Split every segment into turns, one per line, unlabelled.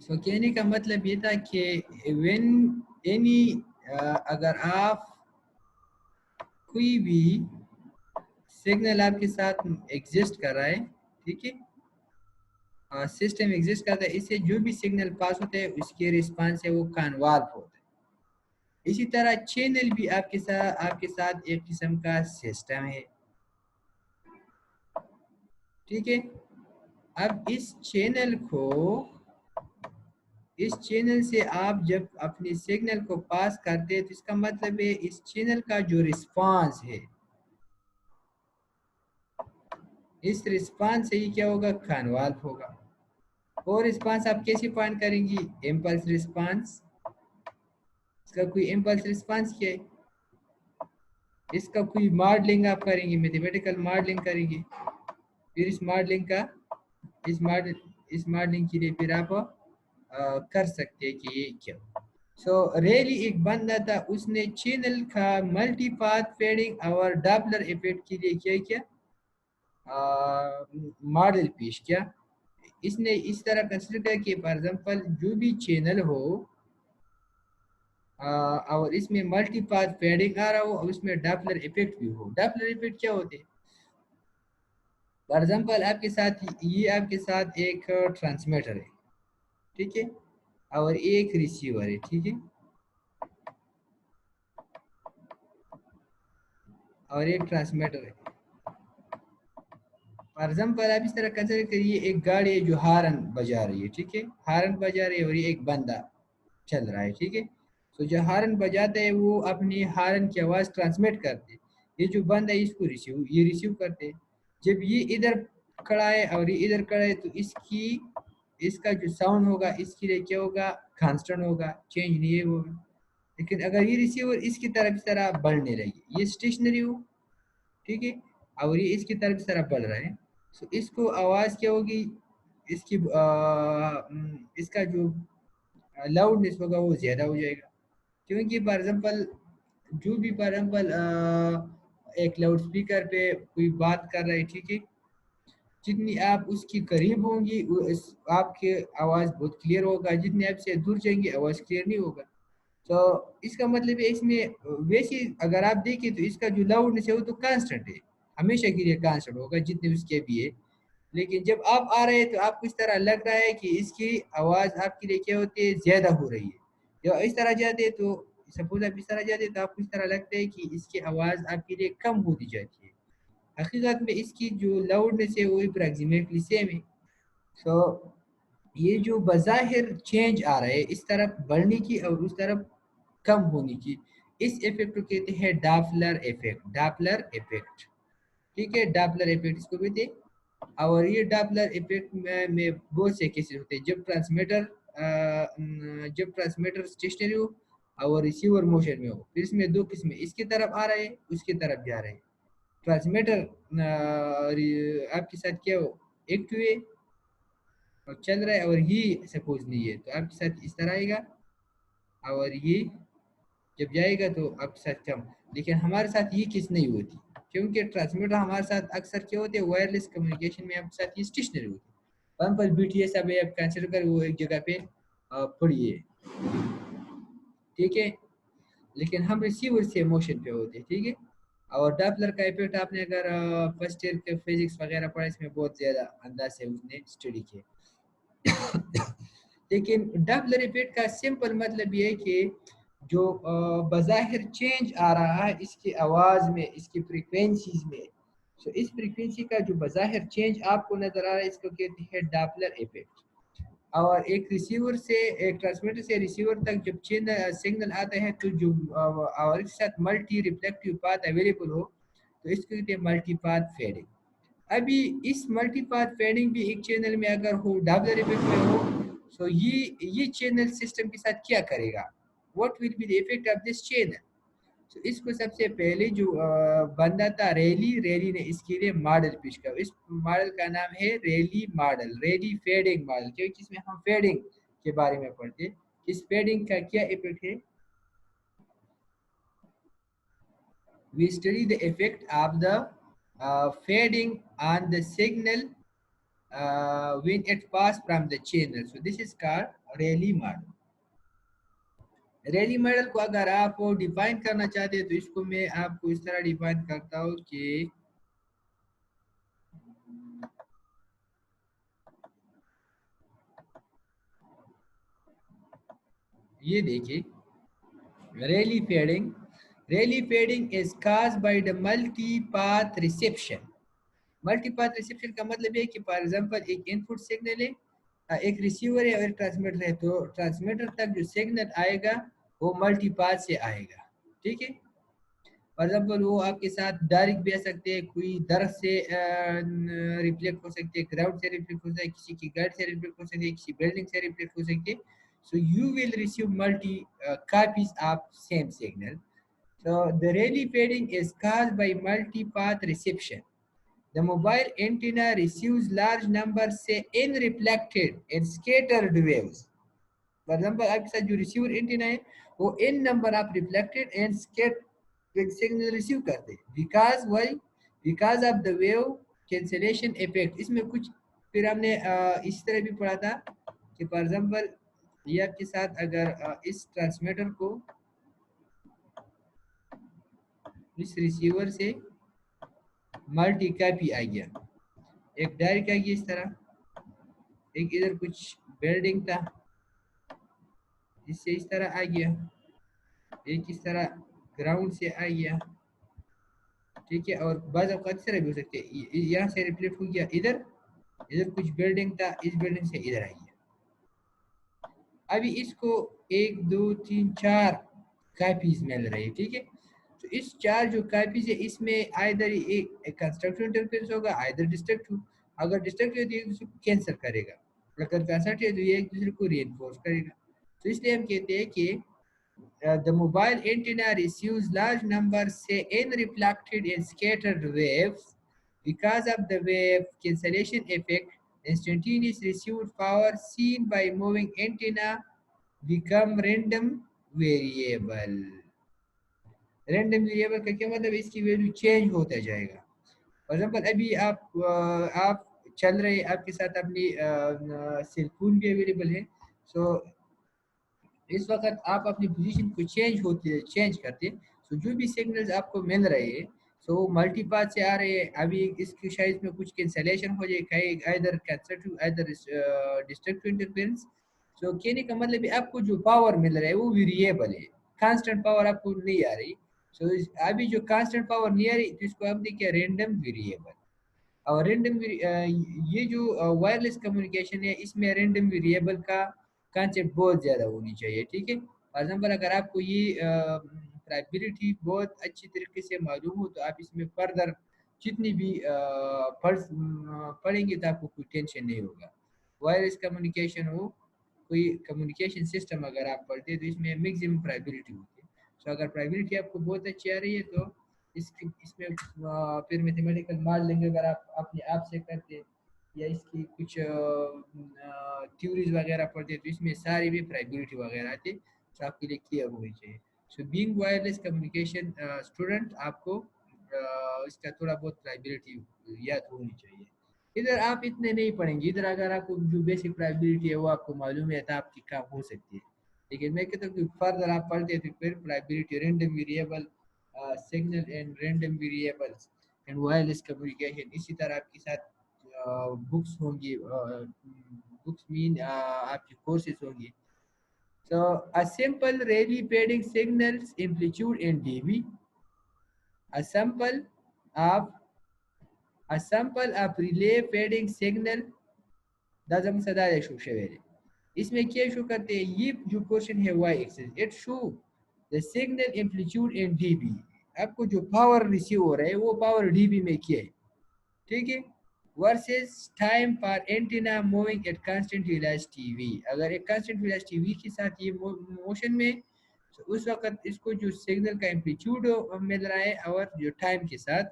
सो कहने का मतलब ये था कि व्हेन एनी अगर आप कोई भी सिग्नल आपके साथ एग्जिस्ट कर रहा है, ठीक है, सिस्टम एग्जिस्ट करता है, इससे जो भी सिग्नल पास होता है उसके रिस्पांस है वो कन्वॉल्व होता है। इसी तरह चैनल भी आपके साथ एक किस्म का सिस्टम है, ठीक है। अब इस चैनल से आप जब अपने सिग्नल को पास करते हैं तो इसका मतलब है इस चैनल का जो रिस्पांस है, इस रिस्पांस से ही क्या होगा, कन्वॉल्व होगा। और रिस्पांस आप कैसे फाइंड करेंगी, इम्पल्स रिस्पांस। इसका कोई इम्पल्स रिस्पांस क्या है, इसका कोई मॉडलिंग आप करेंगे, मैथमेटिकल मॉडलिंग करेंगे, फिर इस मॉडलिंग के लिए फिर आप कर सकते हैं कि ये क्या। सो रेली एक बंदा था, उसने चैनल का मल्टीपाथ फेडिंग और डॉपलर इफेक्ट के लिए क्या किया, मॉडल पेश किया। इसने इस तरह कंसिडर किया कि फॉर एग्जांपल जो भी चैनल हो और इसमें मल्टीपाथ फेडिंग आ रहा हो और उसमें डॉपलर इफेक्ट भी हो। डॉपलर इफेक्ट क्या होते हैं, फॉर एग्जांपल आपके साथ एक ट्रांसमीटर है, ठीक है, और एक रिसीवर है, ठीक है, और एक ट्रांसमीटर है। फॉर एग्जाम्पल आप इस तरह कंसिडर करिए, एक गाड़ी है जो हारन बजा रही है, ठीक है, हारन बजा रही है और ये एक बंदा चल रहा है, ठीक है। तो जो हारन बजाता है वो अपनी हारन की आवाज़ ट्रांसमिट करते हैं, ये जो बंदा है इसको रिसीव करते हैं। जब ये इधर खड़ा है और ये इधर खड़ा है तो इसका जो साउंड होगा इसके लिए क्या होगा, कांस्टेंट होगा, चेंज नहीं होगा। लेकिन अगर ये रिसीवर इसकी तरफ इस तरह बढ़ने लगे, ये स्टेशनरी हो, ठीक है, और ये इसकी तरफ इस तरह बढ़ रहा है, तो इसको आवाज़ क्या होगी, इसका जो लाउडनेस होगा वो ज़्यादा हो जाएगा। क्योंकि फॉर एग्जांपल जो भी फॉर एग्जांपल एक लाउड स्पीकर पे कोई बात कर रहा है, ठीक है, जितनी आप उसकी करीब होंगी आपके आवाज़ बहुत क्लियर होगा, जितनी आपसे दूर जाएंगी आवाज़ क्लियर नहीं होगा। तो इसका मतलब है इसमें वैसे अगर आप देखें तो इसका जो लाउडनेस है वो तो कांस्टेंट है, हमेशा के लिए कांस्टेंट होगा जितने उसके भी है। लेकिन जब आप आ रहे हैं तो आपको इस तरह लग रहा है कि इसकी आवाज़ आपके लिए क्या होती है, ज़्यादा हो रही है। जब इस तरह जाते हैं तो सपोज आप इस तरह जाते हैं तो आपको इस तरह लगता है कि इसकी आवाज़ आपके लिए कम होती जाती है। हकीकत में इसकी जो लाउडनेस है वो अप्रॉक्सीमेटली सेम है। सो ये जो बज़ाहिर चेंज आ रहा है इस तरफ बढ़ने की और उस तरफ कम होने की, इस इफेक्ट को कहते हैं डॉपलर इफेक्ट। डॉपलर इफेक्ट, ठीक है, डॉपलर इफेक्ट इसको कहते हैं। और ये डॉपलर इफेक्ट में बहुत से केसेस होते हैं, जब ट्रांसमीटर स्टेशनरी हो और रिसीवर मोशन में हो। फिर इसमें दो किस्में, इसकी तरफ आ रहे हैं उसकी तरफ जा रहे हैं। ट्रांसमीटर आपके साथ क्या हो, एक्टिव है और चल रहा है, और ये सपोज नहीं है तो आपके साथ इस तरह आएगा, और ये जब जाएगा तो आपके साथ कम। लेकिन हमारे साथ ये किस नहीं होती, क्योंकि ट्रांसमीटर हमारे साथ अक्सर क्या होते हैं, वायरलेस कम्युनिकेशन में आपके साथ ये स्टेशनरी होती है। वहाँ पर BTS अब आप कंसिडर कर वो एक जगह पे पड़ी है, ठीक है, लेकिन हम रिसीवर से मोशन पे होते हैं, ठीक है। और डॉपलर का इफेक्ट आपने अगर फर्स्ट ईयर के फिजिक्स वगैरह पढ़ा, इसमें बहुत ज़्यादा अंदाज से उसने स्टडी किया। लेकिन डॉपलर इफेक्ट का सिंपल मतलब ये है कि जो बज़ाहिर चेंज आ रहा है इसकी आवाज़ में, इसकी फ्रीक्वेंसीज में, तो इस फ्रीक्वेंसी का जो बज़ाहिर चेंज आपको नज़र आ रहा है इसको कहते हैं डॉपलर इफेक्ट। और एक ट्रांसमीटर से रिसीवर तक जब सिग्नल आता है तो जो और इसके साथ मल्टी रिफ्लेक्टिव पाथ अवेलेबल हो तो इसको कहते हैं मल्टीपाथ फेडिंग। अभी इस मल्टीपाथ फेडिंग भी एक चैनल में अगर हो, डबल इफेक्ट में हो, तो ये चैनल सिस्टम के साथ क्या करेगा, what will be the effect of this channel. तो इसको सबसे पहले जो बंदा था रेली ने इसके लिए मॉडल पेश किया। इस मॉडल का नाम है रेली मॉडल, रेली फेडिंग मॉडल, क्योंकि इसमें हम फेडिंग के बारे में पढ़ते। इस फेडिंग का क्या इफेक्ट है, we study the effect of the fading on the signal when it pass from the channel. So this is called Rayleigh model. Rayleigh model को अगर आप डिफाइन करना चाहते हैं तो इसको मैं आपको इस तरह डिफाइन करता हूँ कि ये देखिए, Rayleigh fading, Rayleigh fading is caused by the multi-path reception। Multipath reception का मतलब है कि फॉर एग्जांपल एक इनपुट सिग्नल है, एक रिसीवर है और एक ट्रांसमीटर है, तो ट्रांसमीटर तक जो सिग्नल आएगा वो मल्टीपाथ से आएगा, ठीक है। फॉर एग्जांपल वो आपके साथ डायरेक्ट भी आ सकते हैं, कोई दरख्त से रिफ्लेक्ट हो सकते हैं, ग्राउंड से रिफ्लेक्ट हो सकते हैं, किसी की गाड़ी से रिफ्लेक्ट हो सकते हैं, किसी बिल्डिंग से रिफ्लेक्ट हो सकते हैं। So you will receive multi copies of same signal. So the Rayleigh fading is caused by multipath reception. The mobile antenna receives large numbers say in reflected and scattered waves. For example आपके साथ जो receiver antenna है वो n number आप reflected and scattered signal receive करते हैं, because why, because of the wave cancellation effect. इसमें कुछ फिर हमने इस तरह भी पढ़ा था कि फॉर एग्जाम्पल ये आपके साथ अगर इस ट्रांसमीटर को इस रिसीवर से मल्टी कॉपी आ गया, एक डायरेक्ट आ गया इस तरह, एक इधर कुछ बिल्डिंग था इससे इस तरह आ गया, एक इस तरह ग्राउंड से आ गया, ठीक है। और बाद अवकात इस तरह भी हो सकते हैं, यहाँ से रिफ्लेक्ट हो गया इधर, इधर कुछ बिल्डिंग था, इस बिल्डिंग से इधर आ गया। अभी इसको 1 2 3 4 कॉपीज मिल रही है, ठीक है। तो इस 4 जो कॉपीज है इसमें आइदर एक कंस्ट्रक्टिव इंटरफेरेंस होगा, आइदर डिस्ट्रक्टिव। अगर डिस्ट्रक्टिव है तो एक दूसरे को कैंसिल करेगा, अगर कंस्ट्रक्टिव है तो ये एक दूसरे को रीइंफोर्स करेगा। तो इसलिए हम कहते हैं कि the mobile antenna receives large numbers say in reflected and scattered waves. Because of the wave cancellation effect, instantaneous received power seen by moving antenna become random variable. Random variable का क्या मतलब है, इसकी वैल्यू चेंज होता जाएगा। For example अभी आप चल रहे, आपके साथ अपनी सेल फोन भी अवेलेबल है। सो इस वक्त आप अपनी पोजीशन को चेंज करते, सो जो भी सिग्नल्स आपको मिल रहे हैं सो वो मल्टीपाथ से आ रहे हैं। अभी इसकी शायद में कुछ कैंसलेशन हो जाए, कहीं इधर कंस्ट्रक्टिव इधर डिस्ट्रक्टिव इंटरफेरेंस। सो कहने का मतलब है आपको जो पावर मिल रहा है वो वेरिएबल है, कांस्टेंट पावर आपको नहीं आ रही। सो अभी जो कांस्टेंट पावर नहीं आ रही तो इसको हम देखिए रैंडम वेरिएबल। और रैंडम ये जो वायरलेस कम्युनिकेशन है इसमें रैंडम वेरिएबल का कंसेप्ट बहुत ज़्यादा होनी चाहिए, ठीक है। फॉर एग्जाम्पल अगर आपको ये प्राइबिलिटी बहुत अच्छी तरीके से मालूम हो तो आप इसमें फर्दर जितनी भी पढ़ेंगे तो आपको कोई टेंशन नहीं होगा। वायरलेस कम्युनिकेशन हो, कोई कम्युनिकेशन सिस्टम अगर आप पढ़ते हैं तो इसमें मैक्सिमम प्राइबिलिटी होती है। तो अगर प्राइबिलिटी आपको बहुत अच्छी आ रही है तो इसमें फिर मैथमेटिकल मॉडलिंग अगर आप अपने आप से करते या इसकी कुछ थ्योरीज वगैरह पढ़ते तो इसमें सारी भी प्राइबिलिटी वगैरह आती, तो आपके लिए क्लियर होनी चाहिए। So being wireless communication student आपको इसका थोड़ा बहुत प्राइबिलिटी याद होनी चाहिए। इधर आप इतने नहीं पढ़ेंगे, इधर अगर आपको जो बेसिक प्राइबिलिटी है वो आपको मालूम है तो आपकी काम हो सकती है। लेकिन मैं कहता हूँ कि फर्दर आप पढ़ते तो फिर probability, random variable, signal and random variables and wireless communication, इसी तरह आपके साथ बुक्स होंगी, बुक्स मीन आपकी कोर्सेज होंगी। So a simple Rayleigh fading signals amplitude in dB. A sample of a sample of relay fading signal لازم سدايا شو شوية इसमें क्या शो करते हैं, ये जो पोर्शन है y axis, it show the signal amplitude in dB। आपको जो पावर रिसीव हो रहा है वो पावर dB में किया है, ठीक है। वर्सेस टाइम पर antenna moving at constant velocity v। अगर एक कांस्टेंट वेलोसिटी v के साथ ये मोशन में, तो उस वक्त इसको जो सिग्नल का एम्पलीट्यूड मिल रहा है और जो टाइम के साथ,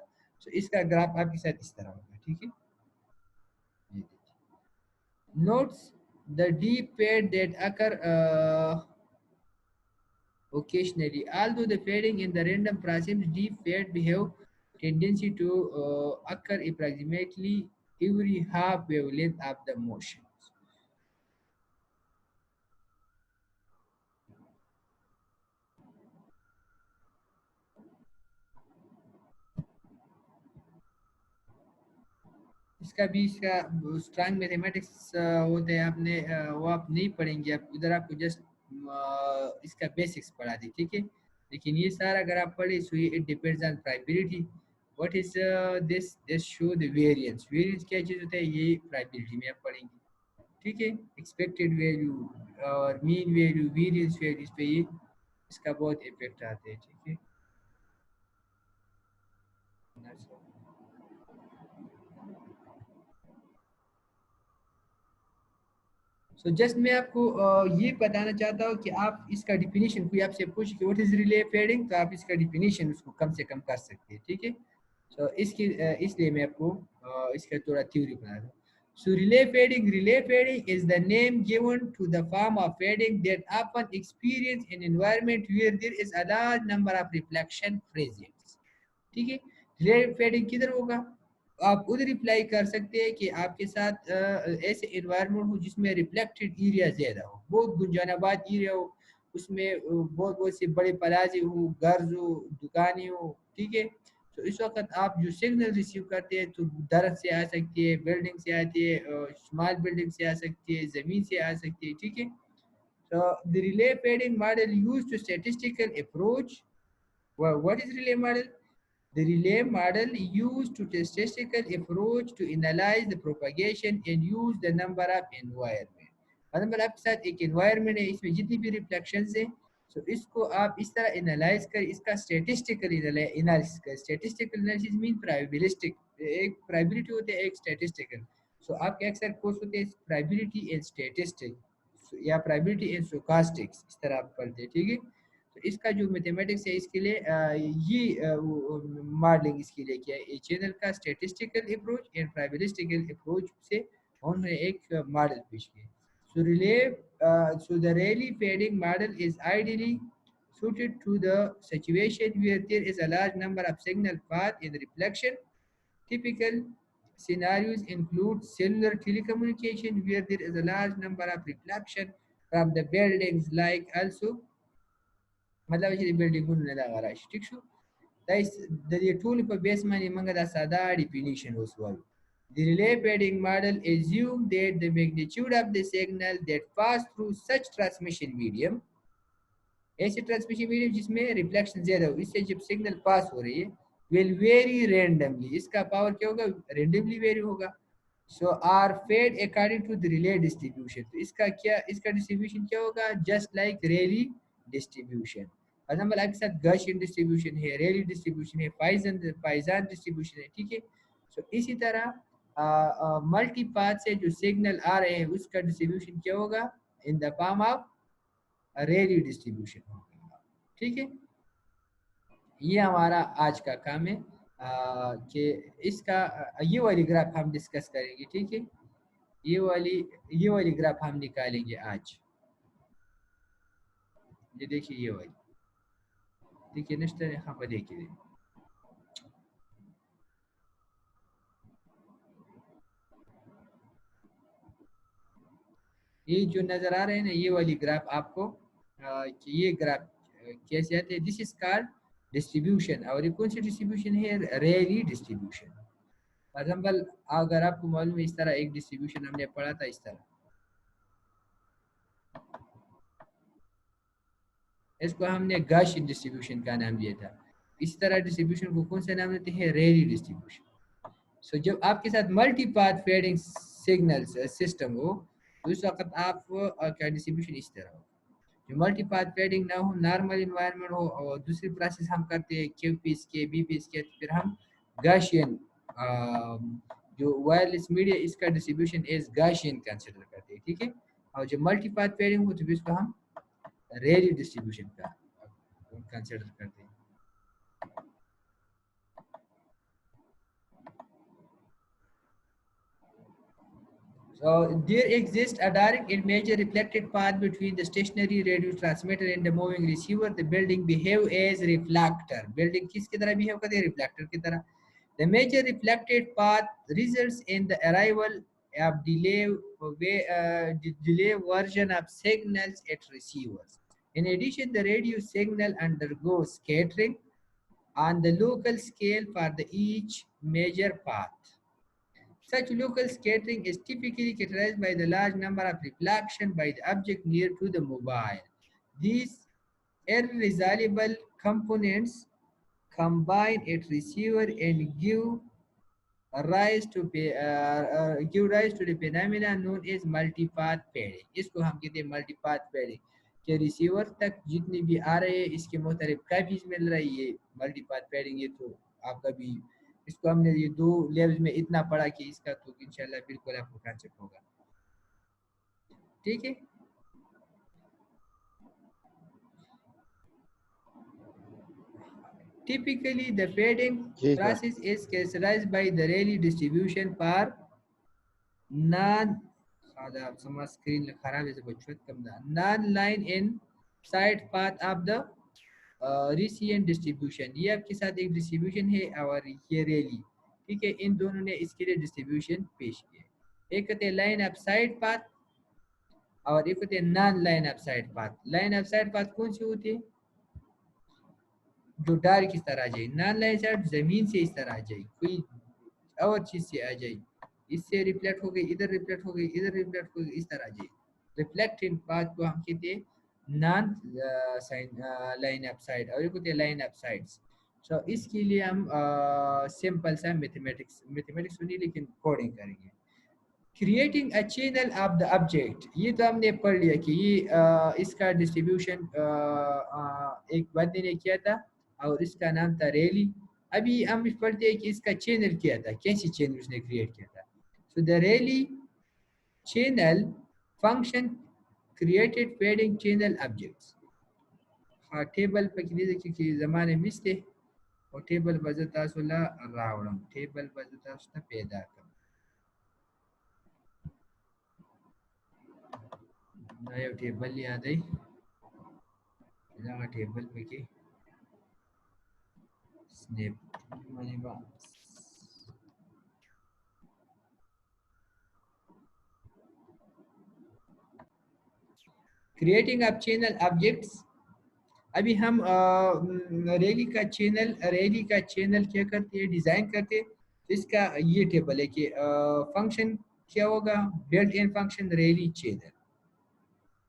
तो इसका ग्राफ आपके साथ इस तरह होगा, ठीक है। Notes the deep fade that occur occasionally. Although the fading in the random process, deep fade have tendency to occur approximately every half wavelength of the motion. इसका भी इसका स्ट्रांग मैथमेटिक्स होते हैं आपने वो आप नहीं पढ़ेंगे, आप इधर आपको जस्ट इसका बेसिक्स पढ़ा दी, ठीक है। लेकिन ये सारा अगर आप पढ़े so it depends on probability. What is this show the variance, variance क्या चीज़ होता है, ये प्रोबेबिलिटी में आप पढ़ेंगे, ठीक है। एक्सपेक्टेड वैल्यू और मीन वैल्यू, वेरिएंस वैल्यू, इस पे ये इसका बहुत इफेक्ट आते हैं, ठीक है। सो जस्ट मैं आपको ये बताना चाहता हूँ कि आप इसका डिफिनीशन, कोई आपसे पूछ कि व्हाट इज रिले फेडिंग, तो आप इसका डिफिनीशन उसको कम से कम कर सकते हैं, ठीक है। सो इसकी इसलिए मैं आपको इसका थोड़ा थ्योरी बता दूँ। So relay fading is the name given to the form of fading that often experienced in environment where there is a large number of reflection present, ठीक है। रिले फेडिंग किधर होगा, आप उधर रिप्लाई कर सकते हैं कि आपके साथ ऐसे एनवायरनमेंट हो जिसमें रिफ्लेक्टेड एरिया ज़्यादा हो, बहुत गुंजानाबाद एरिया हो, उसमें बहुत बहुत से बड़े प्लाजे हो, घर हो, दुकानें हो, ठीक है। तो इस वक्त आप जो सिग्नल रिसीव करते हैं तो दरख्त से आ सकती है, बिल्डिंग से आती है, स्मॉल बिल्डिंग से आ सकती है, ज़मीन से आ सकती है, ठीक है। तो the Rayleigh fading model use to statistical approach. What is relay model? The relay model used to statistical approach to analyze the propagation and use the number of environment. मतलब आपके साथ एक environment है, इसमें जितनी भी reflections है, so इसको आप इस तरह analyze कर इसका statistical analysis कर। statistical analysis mean probabilistic, एक probability होते हैं, एक statistical। so आपके अक्सर कोर्स होते हैं probability and statistics या probability and stochastics, इस तरह आप पढ़ते हैं, ठीक है। तो इसका जो मैथमेटिक्स है इसके लिए ये मॉडलिंग इसके लिए किया है, ये चैनल का स्टैटिस्टिकल अप्रोच एंड प्रोबेबिलिस्टिकल अप्रोच से उन्होंने एक मॉडल पेश किया। सो relay so the Rayleigh fading model is ideally suited to the situation where there is a large number of signal path in reflection. Typical scenarios include cellular telecommunication where there is a large number of reflection from the buildings, like also मतलब چې بلډینګونه دغه راشي، ټیک شو. دا د دې ټولو په بیس باندې موږ دا ساده ډیفینیشن اوس وایو. The relay fading model assume that the magnitude of the signal that pass through such transmission medium, ऐसे ट्रांसमिशन मीडियम जिसमें रिफ्लेक्शन ज्यादा हो, इससे जब सिग्नल पास हो रही है, will vary randomly, इसका पावर क्या होगा, रेंडमली वेरी होगा। So are fade according to the Rayleigh distribution, तो इसका क्या, इसका डिस्ट्रीब्यूशन क्या होगा, just like Rayleigh distribution. For example आपके साथ गॉसियन डिस्ट्रीब्यूशन है, रेली डिस्ट्रीब्यूशन है, पाइजन डिस्ट्रीब्यूशन है, ठीक है। सो इसी तरह मल्टी पाथ से जो सिग्नल आ रहे हैं उसका डिस्ट्रीब्यूशन क्या होगा, in the form of Rayleigh distribution होगा, ठीक है। ये हमारा आज का काम है कि इसका ये वाली ग्राफ हम डिस्कस करेंगे, ठीक है। ये वाली ग्राफ हम निकालेंगे आज। ये देखिए ये वाली, देखिए नेक्स्ट यहाँ पर देखिए, ये जो नजर आ रहे हैं ना, ये वाली ग्राफ आपको कि ये ग्राफ कैसे आते हैं, दिस इज कॉल्ड डिस्ट्रीब्यूशन। और ये कौन सी डिस्ट्रीब्यूशन है, रेली डिस्ट्रीब्यूशन। फॉर एग्जाम्पल अगर आपको मालूम है, इस तरह एक डिस्ट्रीब्यूशन हमने पढ़ा था, इस तरह इसको हमने गॉसियन डिस्ट्रीब्यूशन का नाम दिया था। इस तरह डिस्ट्रीब्यूशन को कौन सा नाम देते हैं, रेली डिस्ट्रीब्यूशन। सो जब आपके साथ multi path fading signal system हो तो उस वक्त आप का डिस्ट्रीब्यूशन इस तरह हो। जो मल्टी पाथ फेडिंग ना हो, नॉर्मल इन्वायरमेंट हो, और दूसरी प्रोसेस हम करते हैं क्यू पीस के, बी पीस के, तो फिर हम गॉसियन जो वायरलेस मीडिया इसका डिस्ट्रीब्यूशन एज गॉसियन कंसिडर करते हैं, ठीक है। और जब मल्टी पाथ फेडिंग हो तो इसको हम रेली डिस्ट्रीब्यूशन का कंसिडर करते हैं। So there exists a direct and major reflected path between the stationary radio transmitter and the moving receiver. The building behave as reflector. Building किसकी तरह behave करते हैं, reflector की तरह. The major reflected path results in the arrival of delay version of signals at receivers. In addition, the radio signal undergoes scattering on the local scale for the each major path. Such local scattering is typically characterized by the large number of reflection by the object near to the mobile. These irresolvable components combine at receiver and give rise to the phenomena known as multipath pairing. इसको हम कहते हैं multipath pairing کہ receiver تک جتنے بھی آ رہے ہیں اس کے مختلف کاپیز مل رہی ہے multipath pairing. یہ تو آپ کا بھی اس کو ہم نے یہ دو لیولز میں اتنا پڑھا کہ اس کا تو انشاءاللہ بالکل آپ کو کانسیپٹ ہوگا. ٹھیک ہے. Typically, the fading process is characterized by the Rayleigh distribution for non-line in side path of the Rayleigh distribution. یہ آپ کے ساتھ ایک ڈسٹریبیوشن ہے اور یہ ریلی. ٹھیک ہے. ان دونوں نے اس کے لیے ڈسٹریبیوشن پیش کیا. ایک ہوتے ہیں لائن اپ سائڈ پاتھ اور ایک ہوتے ہیں naan line up side path. Line up side path کون سی ہوتی ہے؟ جو ڈائریکٹ اس طرح آ جائے. نان لائن سائڈ زمین سے اس طرح آ جائے, کوئی اور چیز سے آ جائے, اس سے ریفلیکٹ ہو گئی, ادھر ریفلیکٹ ہو گئی, ادھر ریفلیکٹ ہو گئی, اس طرح آ جائے. ریفلیکٹنگ پاتھ کو ہم کہتے ہیں نان لائن اپ سائڈ اور ایک ہوتے ہیں لائن اپ سائڈس. سو اس کے لیے ہم سمپل سا میتھمیٹکس نہیں لیکن کوڈنگ کریں گے. Creating a channel of the object, یہ تو ہم نے پڑھ لیا کہ یہ اس کا ڈسٹریبیوشن ایک بندے نے کیا تھا اور اس کا نام تھا ریلی. ابھی ہم پڑھتے ہیں کہ اس کا چینل کیا تھا, کیسی چینل اس نے کریٹ کیا تھا. So the Rayleigh channel function created fading channel objects. ہاں ٹیبل پہ کی زمانے مستے اور ٹیبل بزتا سلا راوڑم ٹیبل بزتا سلا پیدا کر نایو ٹیبل یاد ہے دا ٹیبل پہ کی سنیپ منی با کریٹنگ اپ چینل آبجیکٹس. ابھی ہم ریلی کا چینل کیا کرتے ہیں, ڈیزائن کرتے ہیں. اس کا یہ ٹیبل ہے کہ فنکشن کیا ہوگا, built in function Rayleigh channel,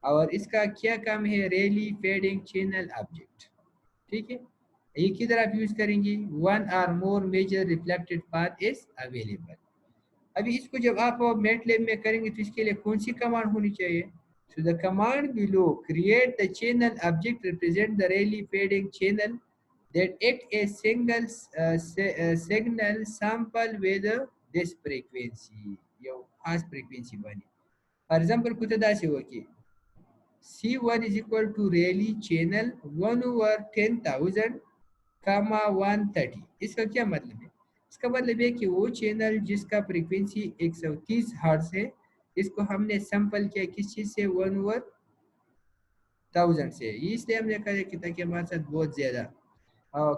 اور اس کا کیا کام ہے, ریلی فیڈنگ چینل آبجیکٹ. ٹھیک ہے. یہ کدھر آپ یوز کریں گے, one or more major reflected path is available. ابھی اس کو جب آپ میٹ لیب میں کریں گے تو اس کے لیے کون سی کمانڈ ہونی چاہیے. So the command below create the channel object represent the Rayleigh fading channel that act as single signal sample with this frequency. Yo, has frequency bani. For example, kuta da se hoki. C1 is equal to Rayleigh channel 1 over 10,000, 130. اس کا کیا مطلب ہے؟ اس کا مطلب ہے کہ وہ channel جس کا فریکوینسی 130 ہرٹز ہے, اس کو ہم نے سیمپل کیا کس چیز سے, 1 over 1000 سے. اس لیے ہم نے کہا کہ تاکہ ہمارے ساتھ بہت زیادہ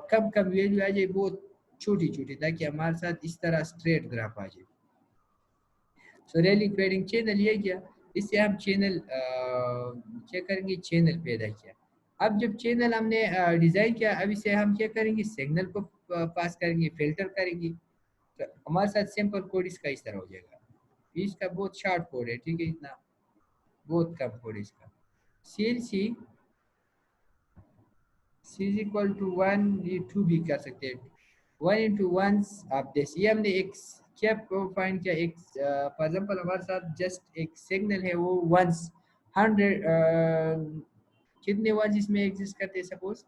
کم ویلیو آ جائے, بہت چھوٹی تاکہ ہمارے ساتھ اس طرح اسٹریٹ گراف آ جائے. سو ریلی فیڈنگ چینل یہ کیا, اس سے ہم چینل کیا کریں گے, چینل پیدا کیا. اب جب چینل ہم نے ڈیزائن کیا, اب اسے ہم کیا کریں گے, سگنل کو پاس کریں گے, فلٹر کریں گے. تو ہمارے ساتھ سمپل کوڈ اس کا اس طرح ہو جائے گا. اس کا بہت شارٹ کوڈ ہے, ٹھیک ہے, اتنا بہت کم کوڈ ہے اس کا. سی از اکول ٹو 1 یہ 2 بھی کر سکتے ہیں, 1 into 1 آپ دیکھ. یہ ہم نے ایک کیا فائنڈ کیا, ایک فار ایگزامپل ہمارے ساتھ جسٹ ایک سگنل ہے, وہ 100 کتنے ونس اس میں ایگزسٹ کرتے ہیں. سپوز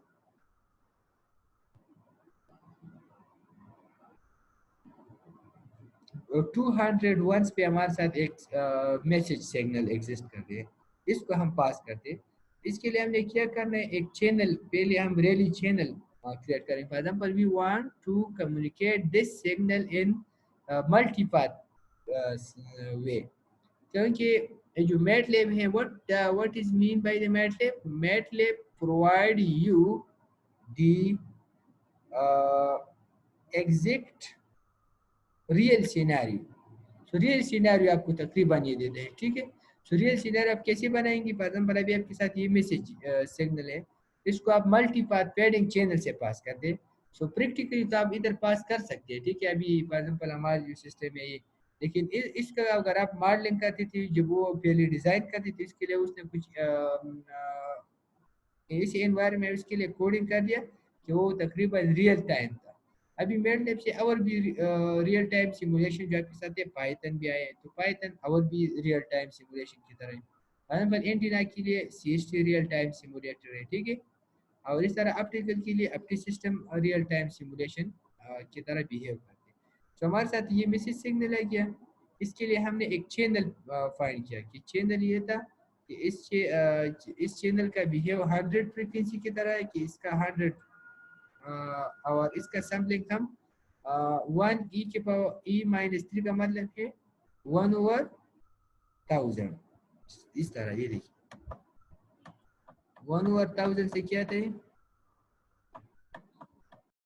200 ونس پہ ہمارے ساتھ ایک میسج سگنل ایگزسٹ کرتے ہیں, اس کو ہم پاس کرتے ہیں. اس کے لیے ہم نے کیا کرنا ہے, ایک چینل پہلے ہم ریلی چینل کریٹ کریں. For example we want to communicate this signal in multipath way. کیونکہ جو میٹ لیب ہے, what is mean by the MATLAB? MATLAB provide you the exact real scenario. So real scenario آپ کو تقریباً یہ دیتے ہیں, ٹھیک ہے. سو ریئل سینیریو آپ کیسے بنائیں گے, فار ایگزامپل ابھی آپ کے ساتھ یہ میسج سگنل ہے, اس کو آپ ملٹی پاتھ فیڈنگ چینل سے پاس کرتے ہیں. سو پریکٹیکلی تو آپ ادھر پاس کر سکتے ہیں, ٹھیک ہے. ابھی فار ایگزامپل ہمارا جو سسٹم ہے یہ لیکن اس کا اگر آپ ماڈلنگ کرتے تھے جب وہ پہلے ڈیزائن کرتے تھے اس کے لیے اس نے کچھ ایسی انوائرمنٹ اس کے لیے کوڈنگ کر دیا کہ وہ تقریباً ریئل ٹائم تھا. ابھی میٹ لیب سے اور بھی ریئل ٹائم سیمولیشن جو آپ کے ساتھ ہے پائتن بھی آئے تو پائتن اور بھی ریئل ٹائم سیمولیشن کی طرح ہے. اینٹینا کے لیے C S T real time simulator ہے ٹھیک ہے. اور اس طرح اپٹیکل کے لیے OptiSystem real time simulation کی طرح بیہیو کرتے ہیں. تو ہمارے ساتھ یہ میسج سگنل ہے کیا. اس کے لیے ہم نے ایک چینل فائنڈ کیا کہ چینل یہ تھا کہ اس چینل کا بیہیو 100 فریکوینسی کی طرح ہے کہ اس کا 100 اور اس کا سیمپلنگ ہم 1 ای کے پاور ای مائنس 3 کا مطلب ہے 1/1000. اس طرح یہ دیکھیے 1/1000 سے کیا تھا